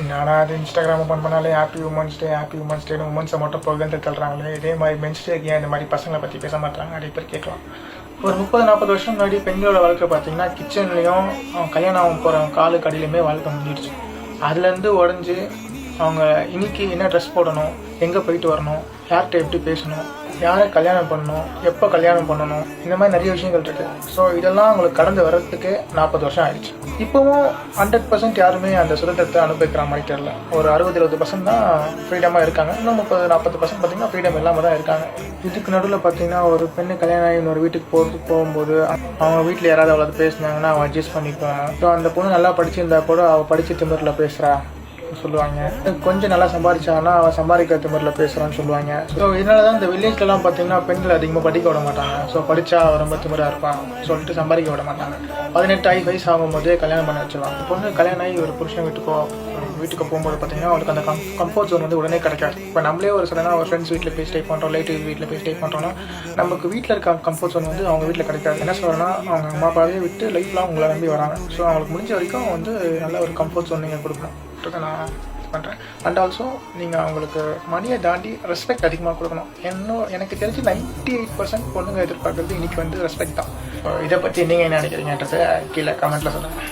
என்னடா அது Instagram open பண்ணாலே ஹாப்பி உமன்ஸ் டேன்னு உமன்ஸை மட்டும் புகழ்ந்து தள்ளுறாங்களே. இதே மாதிரி மென்ஸ் டேக்கு ஏன் இந்த மாதிரி பசங்களை பற்றி பேச மாட்டாங்க நிறைய பேர் கேட்கலாம். ஒரு 30-40 வருஷம் முன்னாடி பெண்களோட வாழ்க்கை பார்த்தீங்கன்னா கிச்சன்லேயும் கல்யாணம் போகிற காலுக்கு அடியிலுமே வாழ்க்கை முடிஞ்சிடுச்சு. அதுலேருந்து உடஞ்சி அவங்க இன்னைக்கு என்ன ட்ரெஸ் போடணும், எங்கே போயிட்டு வரணும், யார்கிட்ட எப்படி பேசணும், யாரை கல்யாணம் பண்ணணும், எப்போ கல்யாணம் பண்ணணும், இந்த மாதிரி நிறைய விஷயங்கள் இருக்குது. ஸோ இதெல்லாம் அவங்களுக்கு கடந்து வர்றதுக்கு 40 வருஷம் ஆயிடுச்சு. இப்போவும் 100% யாருமே அந்த சுதந்திரத்தை அனுபவிக்கிற மாதிரி தெரியல. ஒரு 60-70% தான் ஃப்ரீடமாக இருக்காங்க. இன்னும் 30-40% பார்த்தீங்கன்னா ஃப்ரீடம் இல்லாமல் தான் இருக்காங்க. இதுக்கு நடுவில் பார்த்தீங்கன்னா ஒரு பெண்ணு கல்யாணம் ஆகி இன்னொரு வீட்டுக்கு போகும்போது அவங்க வீட்டில் யாராவது அவ்வளோ பேசினாங்கன்னா அவன் அட்ஜஸ்ட் பண்ணிக்குவாங்க. ஸோ அந்த பொண்ணு நல்லா படிச்சிருந்தா கூட அவள் படித்த திமிரில் பேசுகிறா சொல்லுவாங்க. கொஞ்சம் நல்லா சம்பாதிச்சாங்கன்னா அவன் சம்பாதிக்கிற திமிரில் பேசுகிறான்னு சொல்லுவாங்க. ஸோ இதனால தான் இந்த வில்லேஜ்லலாம் பார்த்தீங்கன்னா பெண்கள் அதிகமாக படிக்க விட மாட்டாங்க. ஸோ படித்தா ரொம்ப திமிராக இருப்பான் சொல்லிட்டு சம்பாதிக்க விட மாட்டாங்க. 18 வயசு ஆகும்போதே கல்யாணம் பண்ண வச்சுருவாங்க. பொண்ணு கல்யாணம் ஆகி ஒரு புருஷன் வீட்டுக்கு போகும்போது பார்த்தீங்கன்னா அவளுக்கு அந்த கம்ஃபர்ட் ஜோன் வந்து உடனே கிடைக்காது. இப்போ நம்மளே ஒரு சடனாக ஒரு ஃப்ரெண்ட்ஸ் வீட்டில் போய் ஸ்டே பண்ணுறோம், ரிலேட்டிவ் வீட்டில் போய் ஸ்டே பண்ணுறோன்னா நமக்கு வீட்டில் இருக்க கம்ஃபர்ட் ஜோன் வந்து அவங்க வீட்டில் கிடைக்காது. என்ன சொல்கிறேன்னா அவங்க அம்மா அப்பாவே விட்டு லைஃப்லாம் உங்களை நம்பி வராங்க. ஸோ அவங்களுக்கு முடிஞ்ச வரைக்கும் வந்து நல்ல ஒரு கம்ஃபர்ட் ஜோன் நீங்கள் கொடுக்கணும் நான் பண்ணுறேன். அண்ட் ஆல்சோ நீங்கள் அவங்களுக்கு மணியை தாண்டி ரெஸ்பெக்ட் அதிகமாக கொடுக்கணும். எனக்கு தெரிஞ்சு 98% பொண்ணுங்க எதிர்பார்க்குறது இன்றைக்கி வந்து ரெஸ்பெக்ட் தான். இதை பற்றி நீங்கள் என்ன நினைக்கிறீங்கன்றதை கீழே கமெண்ட்டில் சொல்லுங்கள்.